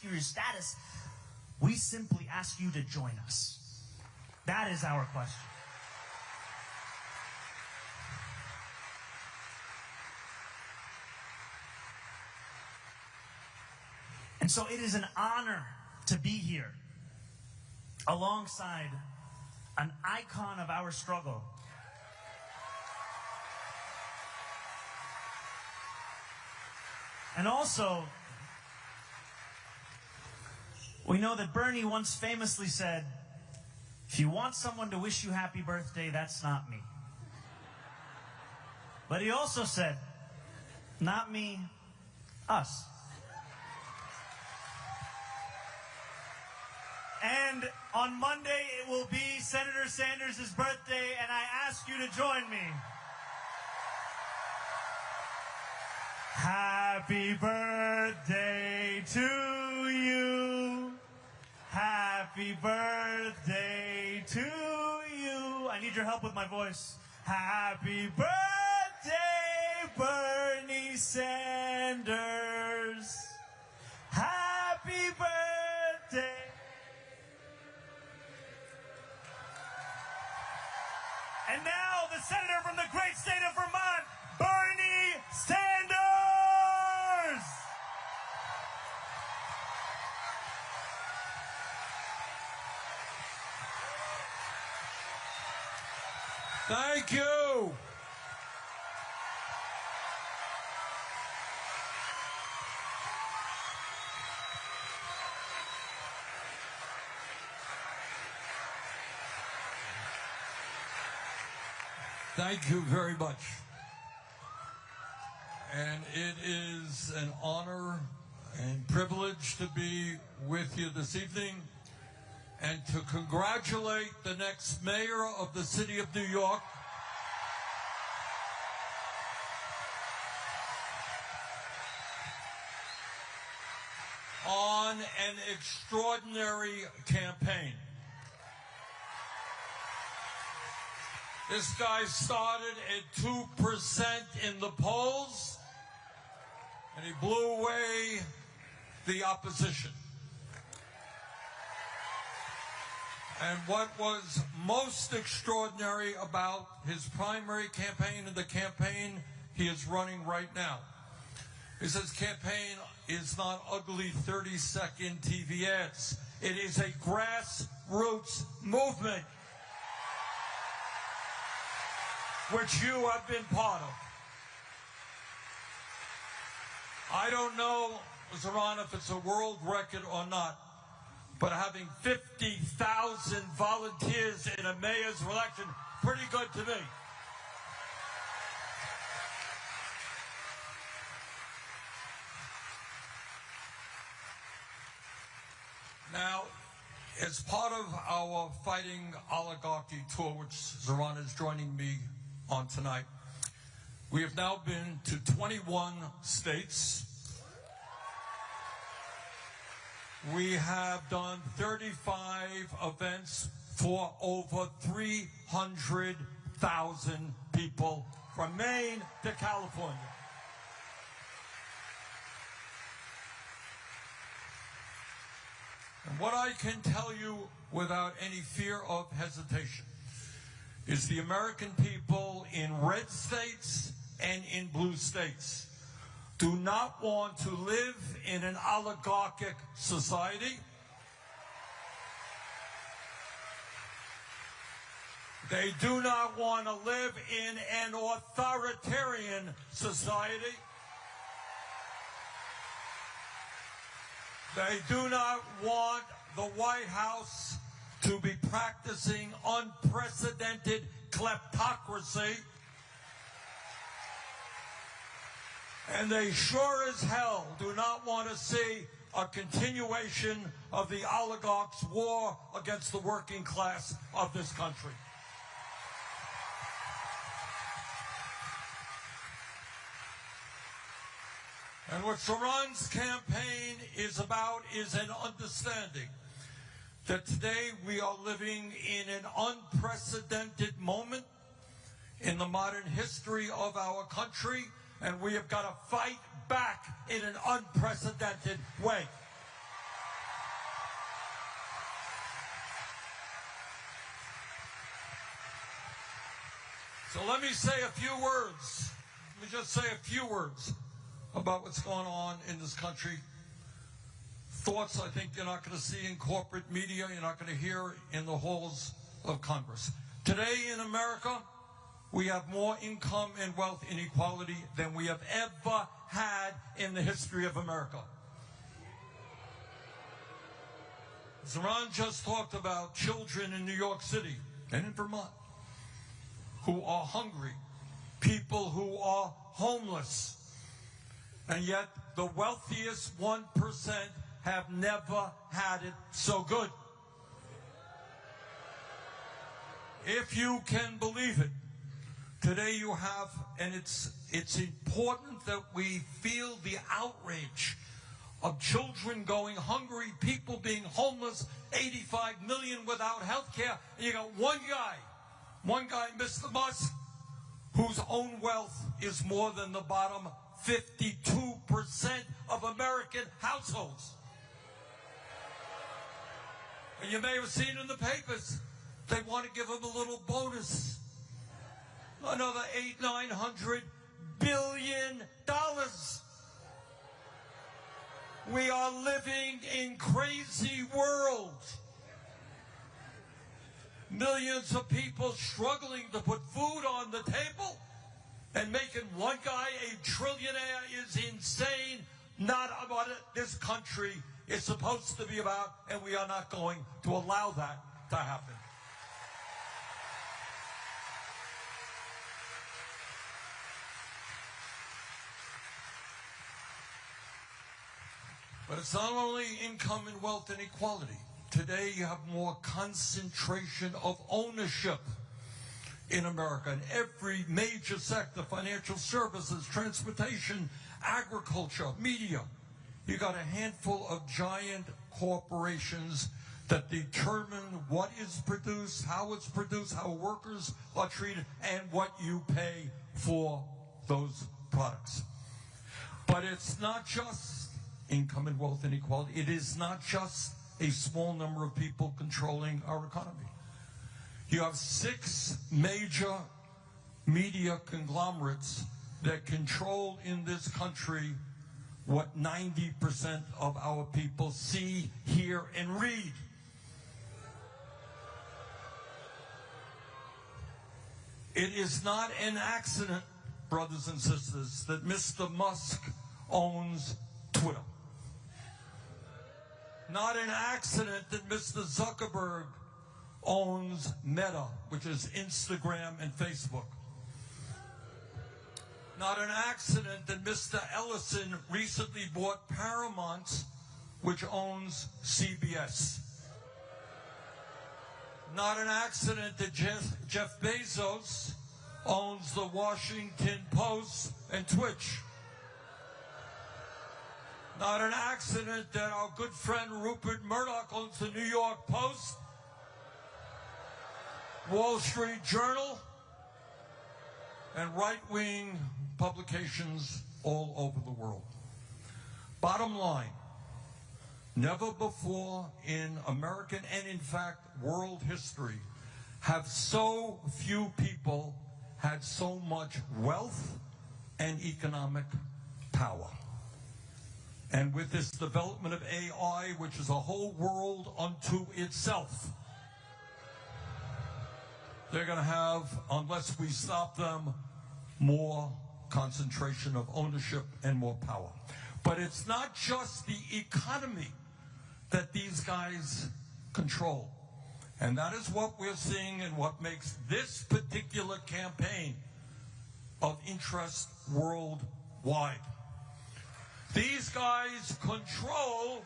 ask you your status. We simply ask you to join us. That is our question. And so it is an honor to be here alongside an icon of our struggle. And also, we know that Bernie once famously said, if you want someone to wish you happy birthday, that's not me. But he also said, not me, us. And on Monday, it will be Senator Sanders' birthday, and I ask you to join me. Happy birthday to you. Happy birthday to you. I need your help with my voice. Happy birthday, Bernie Sanders. Happy birthday. And now, the senator from the great state of Vermont, Bernie Sanders! Thank you. Thank you very much. And it is an honor and privilege to be with you this evening and to congratulate the next mayor of the city of New York, on an extraordinary campaign. This guy started at 2% in the polls, and he blew away the opposition. And what was most extraordinary about his primary campaign and the campaign he is running right now is his campaign is not ugly 30-second TV ads. It is a grassroots movement, which you have been part of. I don't know, Zohran, if it's a world record or not, but having 50,000 volunteers in a mayor's election, pretty good to me. Now, as part of our Fighting Oligarchy tour, which Zohran is joining me on tonight, we have now been to 21 states. We have done 35 events for over 300,000 people from Maine to California. And what I can tell you without any fear of hesitation is the American people in red states and in blue states do not want to live in an oligarchic society. They do not want to live in an authoritarian society. They do not want the White House to be practicing unprecedented kleptocracy. And they sure as hell do not want to see a continuation of the oligarchs' war against the working class of this country. And what Zohran's campaign is about is an understanding that today we are living in an unprecedented moment in the modern history of our country, and we have got to fight back in an unprecedented way. So let me say a few words. Let me just say a few words about what's going on in this country. Thoughts I think you're not going to see in corporate media, you're not going to hear in the halls of Congress. Today in America, we have more income and wealth inequality than we have ever had in the history of America. Zohran just talked about children in New York City and in Vermont who are hungry, people who are homeless, and yet the wealthiest 1% have never had it so good. If you can believe it, today you have, and it's important that we feel the outrage of children going hungry, people being homeless, 85 million without health care, and you got one guy, Mr. Musk, whose own wealth is more than the bottom 52% of American households. And you may have seen in the papers, they want to give him a little bonus. Another $800–900 billion. We are living in crazy world. Millions of people struggling to put food on the table, and making one guy a trillionaire is insane. Not what this country is supposed to be about, and we are not going to allow that to happen. But it's not only income and wealth inequality. Today you have more concentration of ownership in America in every major sector: financial services, transportation, agriculture, media. You got a handful of giant corporations that determine what is produced, how workers are treated, and what you pay for those products. But it's not just income and wealth inequality. It is not just a small number of people controlling our economy. You have 6 major media conglomerates that control in this country what 90% of our people see, hear, and read. It is not an accident, brothers and sisters, that Mr. Musk owns Twitter. Not an accident that Mr. Zuckerberg owns Meta, which is Instagram and Facebook. Not an accident that Mr. Ellison recently bought Paramount, which owns CBS. Not an accident that Jeff Bezos owns the Washington Post and Twitch. Not an accident that our good friend Rupert Murdoch owns the New York Post, Wall Street Journal, and right-wing publications all over the world. Bottom line, never before in American and, in fact, world history have so few people had so much wealth and economic power. And with this development of AI, which is a whole world unto itself, they're going to have, unless we stop them, more concentration of ownership and more power. But it's not just the economy that these guys control. And that is what we're seeing and what makes this particular campaign of interest worldwide. These guys control,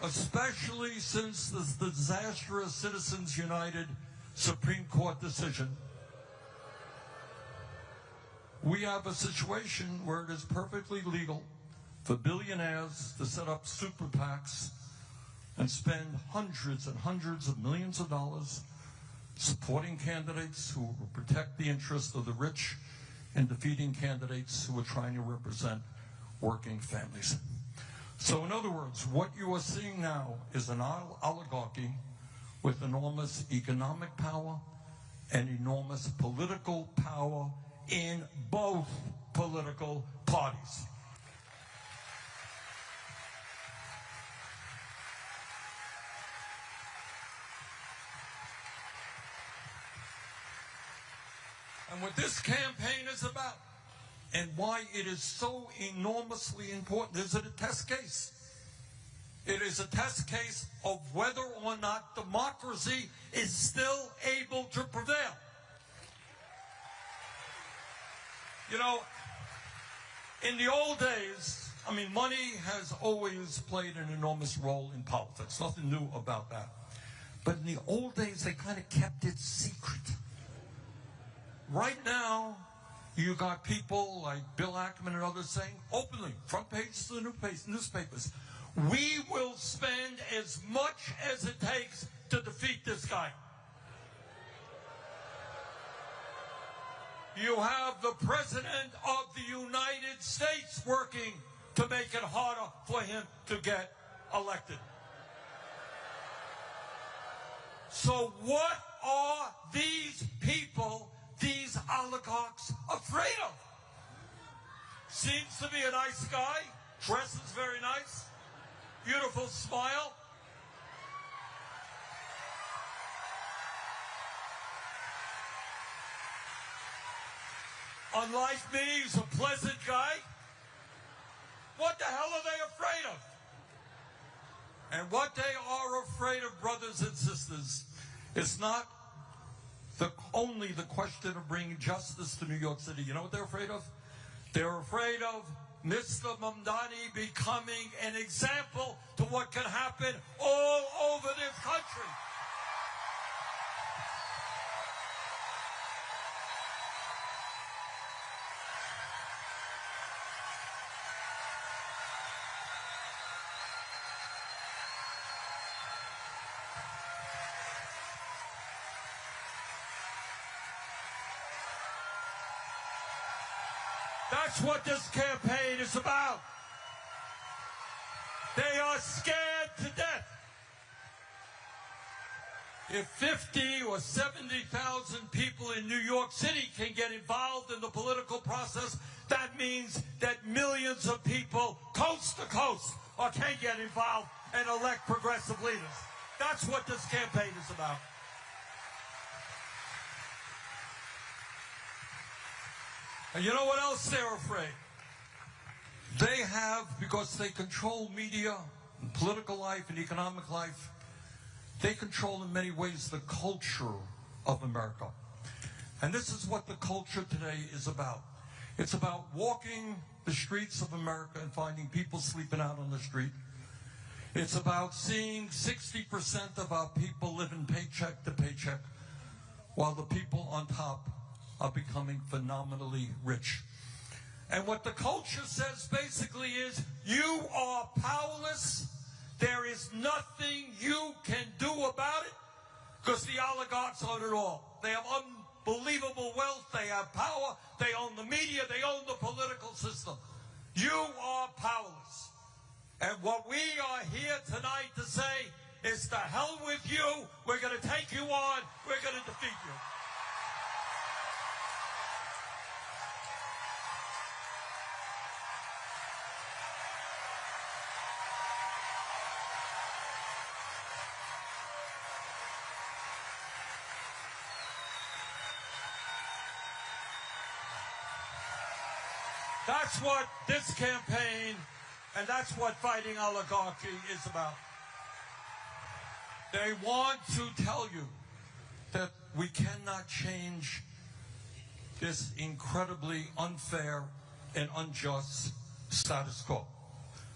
especially since the disastrous Citizens United Supreme Court decision, we have a situation where it is perfectly legal for billionaires to set up super PACs and spend hundreds and hundreds of millions of dollars supporting candidates who will protect the interests of the rich and defeating candidates who are trying to represent working families. So in other words, what you are seeing now is an oligarchy with enormous economic power and enormous political power in both political parties. And what this campaign is about, and why it is so enormously important, is it a test case? It is a test case of whether or not democracy is still able to prevail. You know, in the old days, I mean, money has always played an enormous role in politics. Nothing new about that. But in the old days, they kind of kept it secret. Right now, you got people like Bill Ackman and others saying openly, front pages of the newspapers, we will spend as much as it takes to defeat this guy. You have the President of the United States working to make it harder for him to get elected. So what are these people, these oligarchs, afraid of? Seems to be a nice guy, dresses very nice, beautiful smile. Unlike me, he's a pleasant guy. What the hell are they afraid of? And what they are afraid of, brothers and sisters, is not only the question of bringing justice to New York City. You know what they're afraid of? They're afraid of Mr. Mamdani becoming an example to what can happen all over this country. That's what this campaign is about. They are scared to death. If 50 or 70,000 people in New York City can get involved in the political process, that means that millions of people coast to coast can get involved and elect progressive leaders. That's what this campaign is about. And you know what else they're afraid? They have, because they control media, and political life, and economic life, they control in many ways the culture of America. And this is what the culture today is about. It's about walking the streets of America and finding people sleeping out on the street. It's about seeing 60% of our people living paycheck to paycheck, while the people on top are becoming phenomenally rich. And what the culture says basically is, you are powerless. There is nothing you can do about it, because the oligarchs own it all. They have unbelievable wealth. They have power. They own the media. They own the political system. You are powerless. And what we are here tonight to say is, to hell with you. We're going to take you on. We're going to defeat you. That's what this campaign, and that's what fighting oligarchy is about. They want to tell you that we cannot change this incredibly unfair and unjust status quo.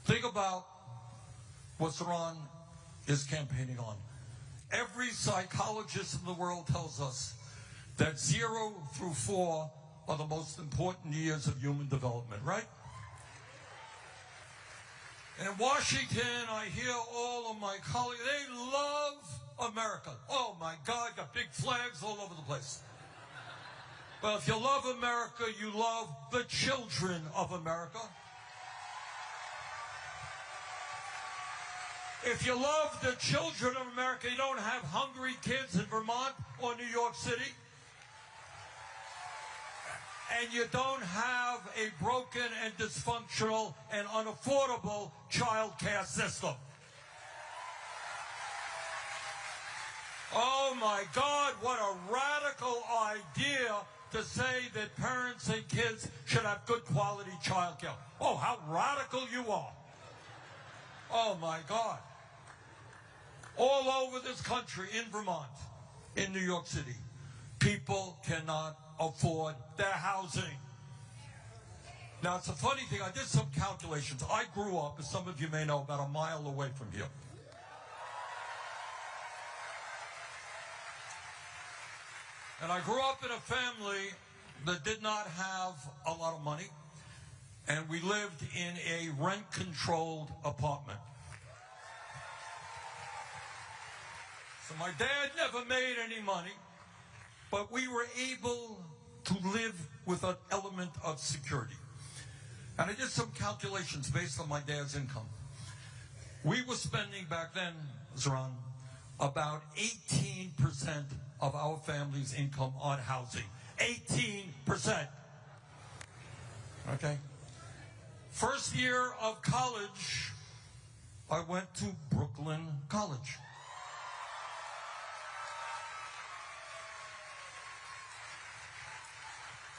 Think about what Zohran is campaigning on. Every psychologist in the world tells us that 0 through 4 are the most important years of human development, right? In Washington, I hear all of my colleagues, they love America. Oh my God, got big flags all over the place. Well, if you love America, you love the children of America. If you love the children of America, you don't have hungry kids in Vermont or New York City. and you don't have a broken and dysfunctional and unaffordable child care system. Oh my God, what a radical idea to say that parents and kids should have good quality child care. Oh, how radical you are. Oh my God. All over this country, in Vermont, in New York City, people cannot afford their housing. Now, it's a funny thing. I did some calculations. I grew up, as some of you may know, about a mile away from here. And I grew up in a family that did not have a lot of money, and we lived in a rent-controlled apartment. So my dad never made any money, but we were able to live with an element of security. And I did some calculations based on my dad's income. We were spending back then, Zohran, about 18% of our family's income on housing. 18%. Okay? First year of college, I went to Brooklyn College.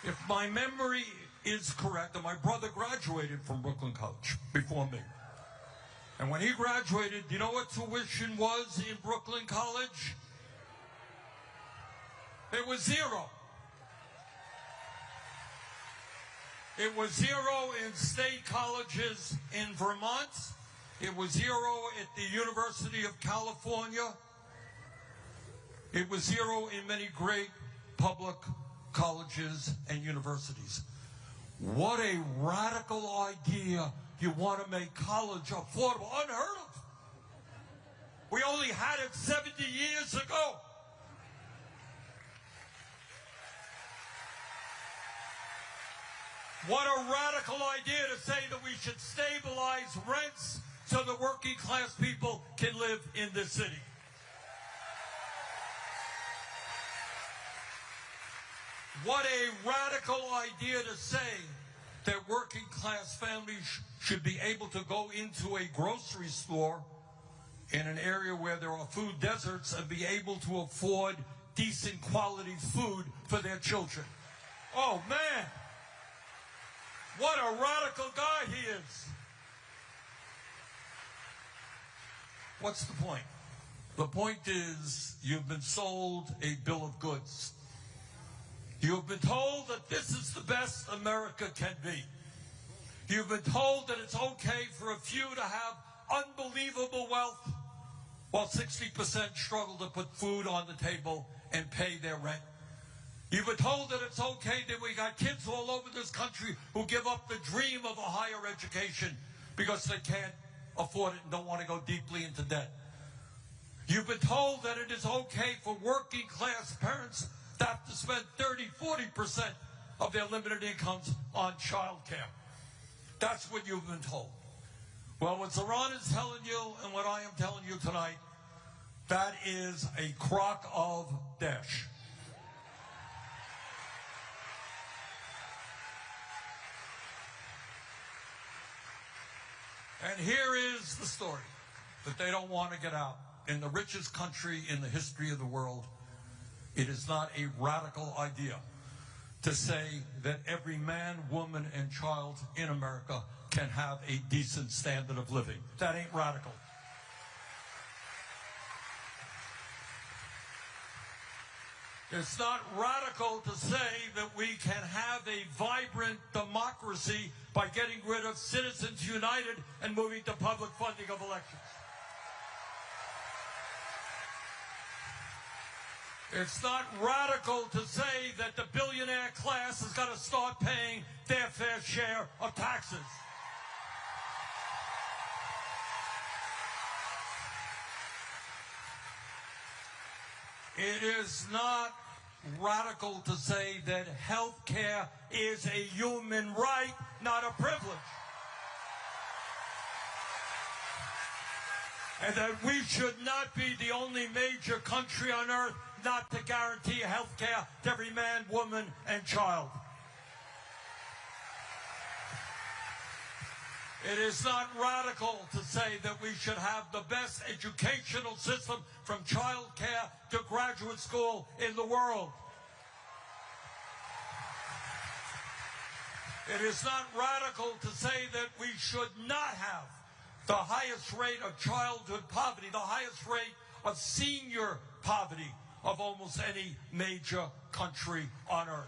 If my memory is correct, and my brother graduated from Brooklyn College before me. And when he graduated, do you know what tuition was in Brooklyn College? It was zero. It was zero in state colleges in Vermont. It was zero at the University of California. It was zero in many great public colleges and universities. What a radical idea. You want to make college affordable. Unheard of. We only had it 70 years ago. What a radical idea to say that we should stabilize rents so the working class people can live in this city. What a radical idea to say that working class families should be able to go into a grocery store in an area where there are food deserts and be able to afford decent quality food for their children. Oh, man. What a radical guy he is. What's the point? The point is you've been sold a bill of goods. You've been told that this is the best America can be. You've been told that it's okay for a few to have unbelievable wealth while 60% struggle to put food on the table and pay their rent. You've been told that it's okay that we got kids all over this country who give up the dream of a higher education because they can't afford it and don't want to go deeply into debt. You've been told that it is okay for working class parents to have to spend 30–40% of their limited incomes on child care. That's what you've been told. Well, what Zohran is telling you and what I am telling you tonight, that is a crock of dash. And here is the story that they don't want to get out. In the richest country in the history of the world, it is not a radical idea to say that every man, woman, and child in America can have a decent standard of living. That ain't radical. It's not radical to say that we can have a vibrant democracy by getting rid of Citizens United and moving to public funding of elections. It's not radical to say that the billionaire class has got to start paying their fair share of taxes. It is not radical to say that health care is a human right, not a privilege. And that we should not be the only major country on earth not to guarantee health care to every man, woman, and child. It is not radical to say that we should have the best educational system from child care to graduate school in the world. It is not radical to say that we should not have the highest rate of childhood poverty, the highest rate of senior poverty of almost any major country on earth.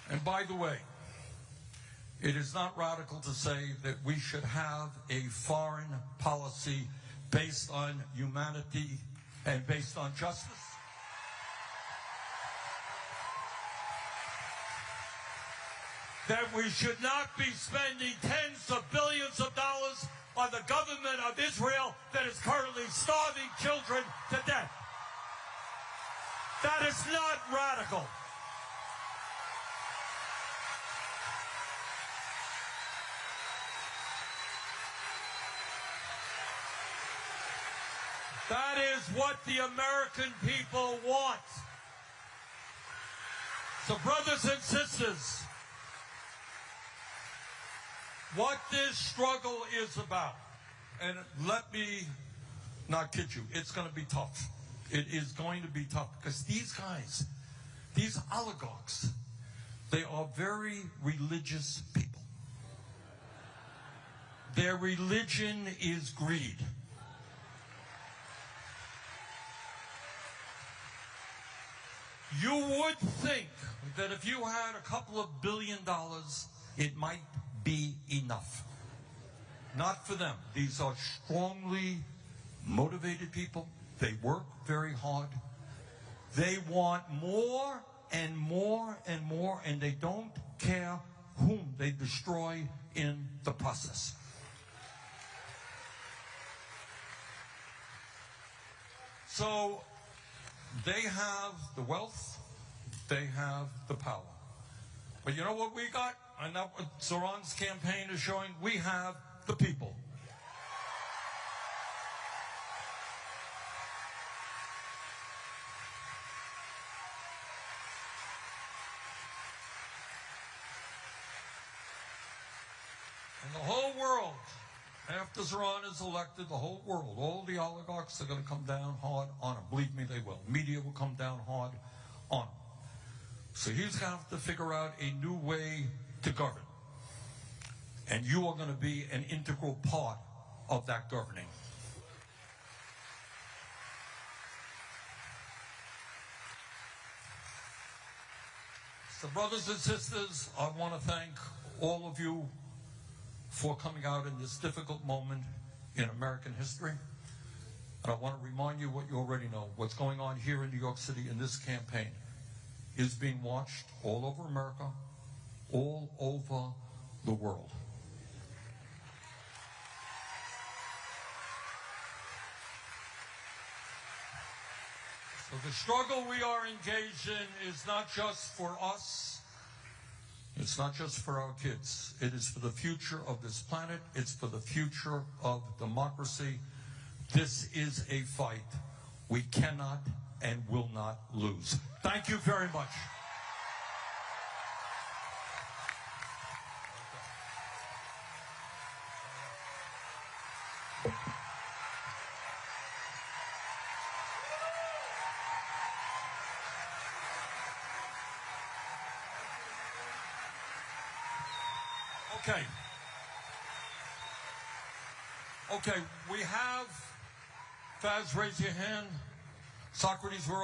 And by the way, it is not radical to say that we should have a foreign policy based on humanity and based on justice. That we should not be spending tens of billions of dollars on the government of Israel that is currently starving children to death. That is not radical. That is what the American people want. So, brothers and sisters, what this struggle is about, and let me not kid you, it's going to be tough. It is going to be tough because these guys, these oligarchs, they are very religious people. Their religion is greed. You would think that if you had a couple of $1 billion, it might be enough. Not for them. These are strongly motivated people. They work very hard. They want more and more and more, and they don't care whom they destroy in the process. So they have the wealth, they have the power. But you know what we got? And that's what Zohran's campaign is showing. We have the people. And the whole world, after Zohran is elected, the whole world, all the oligarchs are going to come down hard on him. Believe me, they will. Media will come down hard on him. So he's going to have to figure out a new way to govern. And you are going to be an integral part of that governing. So brothers and sisters, I want to thank all of you for coming out in this difficult moment in American history. And I want to remind you what you already know. What's going on here in New York City in this campaign is being watched all over America, all over the world. So the struggle we are engaged in is not just for us. It's not just for our kids. It is for the future of this planet. It's for the future of democracy. This is a fight we cannot and will not lose. Thank you very much. Okay. Okay, we have, Faz, raise your hand. Socrates, we're